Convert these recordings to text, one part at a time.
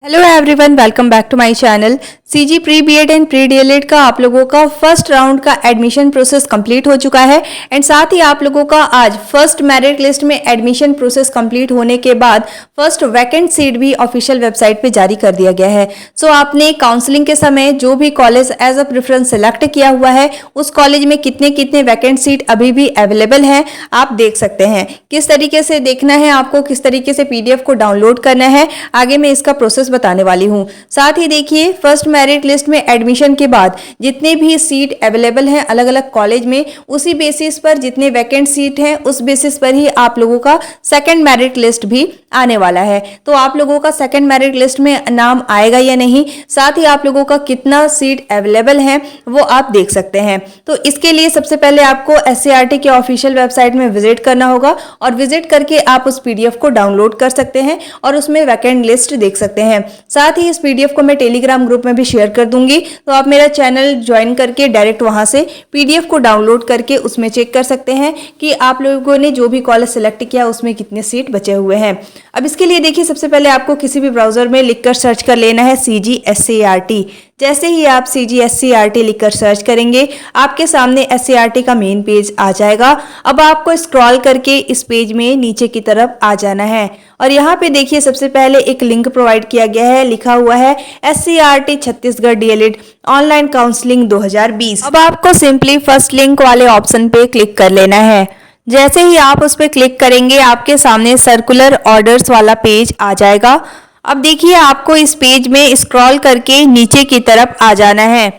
Hello everyone, welcome back to my channel. CG pre BEd and pre DElEd का आप लोगों का first round का एडमिशन प्रोसेस कंप्लीट हो चुका है एंड साथ ही आप लोगों का आज फर्स्ट मेरिट लिस्ट में एडमिशन प्रोसेस कंप्लीट होने के बाद फर्स्ट वैकेंट सीट भी ऑफिशियल वेबसाइट पे जारी कर दिया गया है। सो आपने काउंसलिंग के समय जो भी college as a preference select किया हुआ है उस कॉलेज में कितने कितने वैकेंट सीट अभी भी अवेलेबल हैं आप देख सकते हैं। किस तरीके से देखना है आपको, किस तरीके से पीडीएफ को डाउनलोड करना है, आगे मैं इसका प्रोसेस बताने वाली हूं। साथ ही देखिए, फर्स्ट मेरिट लिस्ट में एडमिशन के बाद जितने भी सीट अवेलेबल हैं अलग अलग कॉलेज में, उसी बेसिस पर जितने वैकेंट सीट हैं उस बेसिस पर ही आप लोगों का सेकंड मेरिट लिस्ट भी आने वाला है। तो आप लोगों का सेकंड मेरिट लिस्ट में नाम आएगा या नहीं, साथ ही आप लोगों का कितना सीट अवेलेबल है वो आप देख सकते हैं। तो इसके लिए सबसे पहले आपको एससीईआरटी के ऑफिशियल वेबसाइट में विजिट करना होगा और विजिट करके आप उस पीडीएफ को डाउनलोड कर सकते हैं और उसमें वैकेंट लिस्ट देख सकते हैं। साथ ही इस पीडीएफ को मैं टेलीग्राम ग्रुप में भी शेयर कर दूंगी, तो आप मेरा चैनल ज्वाइन करके डायरेक्ट वहां से पीडीएफ को डाउनलोड करके उसमें चेक कर सकते हैं कि आप लोगों ने जो भी कॉलेज सेलेक्ट किया उसमें कितने सीट बचे हुए हैं। अब इसके लिए देखिए, सबसे पहले आपको किसी भी ब्राउजर में लिखकर सर्च कर लेना है CGSCERT। जैसे ही आप CGSCERT लिखकर सर्च करेंगे आपके सामने SCERT का मेन पेज आ जाएगा। अब आपको स्क्रॉल करके इस पेज में नीचे की तरफ आ जाना है और यहाँ पे देखिए सबसे पहले एक लिंक प्रोवाइड किया गया है, लिखा हुआ है SCERT Chhattisgarh DElEd online counselling 2020। अब आपको सिंपली फर्स्ट लिंक वाले ऑप्शन पे क्लिक कर लेना है। जैसे ही आप उस पर क्लिक करेंगे आपके सामने सर्कुलर ऑर्डर्स वाला पेज आ जाएगा। अब देखिए, आपको इस पेज में स्क्रॉल करके नीचे की तरफ आ जाना है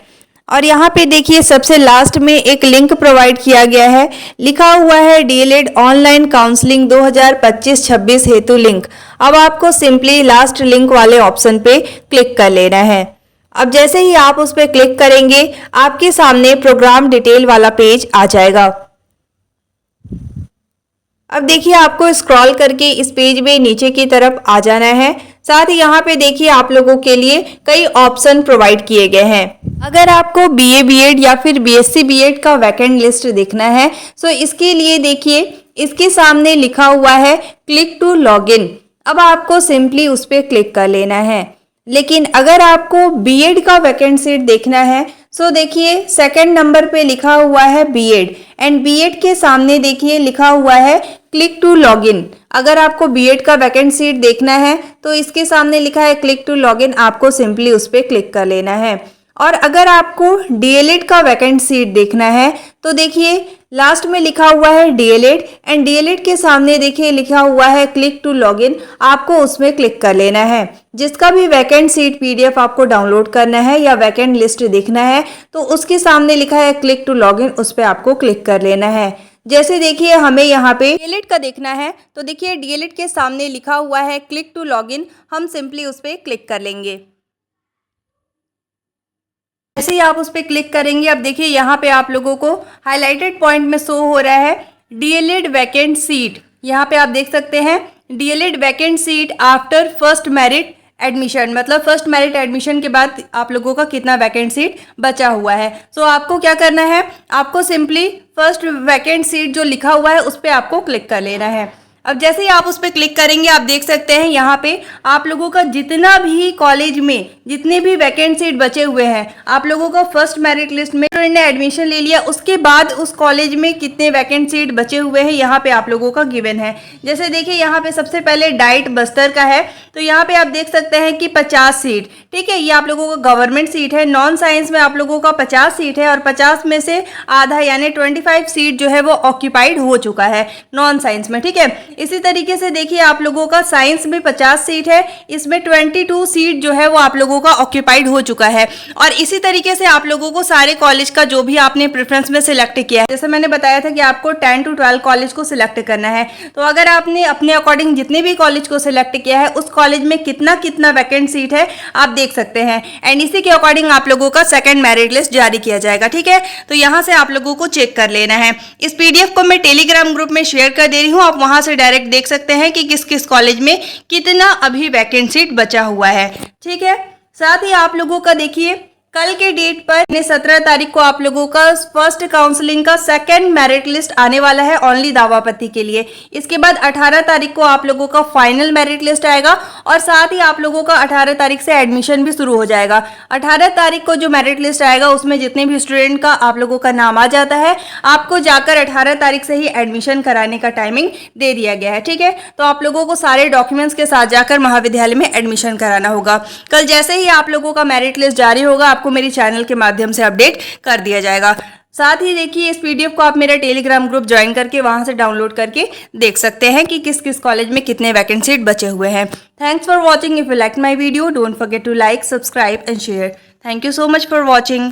और यहाँ पे देखिए सबसे लास्ट में एक लिंक प्रोवाइड किया गया है, लिखा हुआ है डीएलएड ऑनलाइन काउंसलिंग 2025-26 हेतु लिंक। अब आपको सिंपली लास्ट लिंक वाले ऑप्शन पे क्लिक कर लेना है। अब जैसे ही आप उस पर क्लिक करेंगे आपके सामने प्रोग्राम डिटेल वाला पेज आ जाएगा। अब देखिए, आपको स्क्रॉल करके इस पेज में नीचे की तरफ आ जाना है। साथ ही यहाँ पे देखिए आप लोगों के लिए कई ऑप्शन प्रोवाइड किए गए हैं। अगर आपको बीए बीएड या फिर बीएससी बीएड का वैकेंट लिस्ट देखना है तो इसके लिए देखिए इसके सामने लिखा हुआ है क्लिक टू लॉगिन। अब आपको सिंपली उस पर क्लिक कर लेना है। लेकिन अगर आपको बीएड का वैकेंट सीट देखना है सो देखिए सेकंड नंबर पे लिखा हुआ है बीएड एंड बीएड के सामने देखिए लिखा हुआ है क्लिक टू लॉगिन। अगर आपको बीएड का वैकेंट सीट देखना है तो इसके सामने लिखा है क्लिक टू लॉगिन, आपको सिंपली उस पर क्लिक कर लेना है। और अगर आपको डीएलएड का वैकेंट सीट देखना है तो देखिए लास्ट में लिखा हुआ है डीएलएड एंड डीएलएड के सामने देखिए लिखा हुआ है क्लिक टू लॉगिन, आपको उसमें क्लिक कर लेना है। जिसका भी वैकेंट सीट पीडीएफ आपको डाउनलोड करना है या वैकेंट लिस्ट देखना है तो उसके सामने लिखा है क्लिक टू लॉगिन, उस पर आपको क्लिक कर लेना है। जैसे देखिए हमें यहाँ पे डीएलएड का देखना है तो देखिए डीएलएड के सामने लिखा हुआ है क्लिक टू लॉगिन, हम सिंपली उस पर क्लिक कर लेंगे। जैसे ही आप उस पर क्लिक करेंगे अब देखिए यहाँ पे आप लोगों को हाईलाइटेड पॉइंट में शो हो रहा है डीएलएड वैकेंट सीट। यहाँ पे आप देख सकते हैं DElEd vacant seat after first merit admission, मतलब फर्स्ट मेरिट एडमिशन के बाद आप लोगों का कितना वैकेंट सीट बचा हुआ है। सो आपको क्या करना है, आपको सिंपली फर्स्ट वैकेंट सीट जो लिखा हुआ है उस पर आपको क्लिक कर लेना है। अब जैसे ही आप उस पर क्लिक करेंगे आप देख सकते हैं यहाँ पे आप लोगों का जितना भी कॉलेज में जितने भी वैकेंट सीट बचे हुए हैं, आप लोगों का फर्स्ट मेरिट लिस्ट में स्टूडेंट ने एडमिशन ले लिया उसके बाद उस कॉलेज में कितने वैकेंट सीट बचे हुए हैं यहाँ पे आप लोगों का गिवन है। जैसे देखिए यहाँ पे सबसे पहले डाइट बस्तर का है तो यहाँ पे आप देख सकते हैं कि 50 सीट, ठीक है, ये आप लोगों का गवर्नमेंट सीट है। नॉन साइंस में आप लोगों का 50 सीट है और 50 में से आधा यानी 25 सीट जो है वो ऑक्यूपाइड हो चुका है नॉन साइंस में, ठीक है। इसी तरीके से देखिए आप लोगों का साइंस में 50 सीट है, इसमें 22 सीट जो है वो आप लोगों का ऑक्यूपाइड हो चुका है। और इसी तरीके से आप लोगों को सारे कॉलेज का जो भी आपने प्रेफरेंस में सिलेक्ट किया है, जैसे मैंने बताया था कि आपको 10 to 12 कॉलेज को सिलेक्ट करना है, तो अगर आपने अपने अकॉर्डिंग जितने भी कॉलेज को सिलेक्ट किया है उस कॉलेज में कितना कितना वैकेंट सीट है आप देख सकते हैं एंड इसी के अकॉर्डिंग आप लोगों का सेकंड मेरिट लिस्ट जारी किया जाएगा, ठीक है। तो यहां से आप लोगों को चेक कर लेना है। इस पीडीएफ को मैं टेलीग्राम ग्रुप में शेयर कर दे रही हूं, आप वहां से डायरेक्ट देख सकते हैं कि किस किस कॉलेज में कितना अभी वैकेंट सीट बचा हुआ है, ठीक है। साथ ही आप लोगों का देखिए कल के डेट पर 17 तारीख को आप लोगों का फर्स्ट काउंसलिंग का सेकंड मेरिट लिस्ट आने वाला है ओनली दावापत्ती के लिए। इसके बाद 18 तारीख को आप लोगों का फाइनल मेरिट लिस्ट आएगा और साथ ही आप लोगों का 18 तारीख से एडमिशन भी शुरू हो जाएगा। 18 तारीख को जो मेरिट लिस्ट आएगा उसमें जितने भी स्टूडेंट का आप लोगों का नाम आ जाता है, आपको जाकर 18 तारीख से ही एडमिशन कराने का टाइमिंग दे दिया गया है। ठीक है, तो आप लोगों को सारे डॉक्यूमेंट्स के साथ जाकर महाविद्यालय में एडमिशन कराना होगा। कल जैसे ही आप लोगों का मेरिट लिस्ट जारी होगा आपको मेरी चैनल के माध्यम से अपडेट कर दिया जाएगा। साथ ही देखिए इस पीडीएफ को आप मेरा टेलीग्राम ग्रुप ज्वाइन करके वहां से डाउनलोड करके देख सकते हैं कि किस किस कॉलेज में कितने वैकेंट सीट बचे हुए हैं। Thanks for watching. If you like my video don't forget to like, subscribe and share. Thank you so much for watching.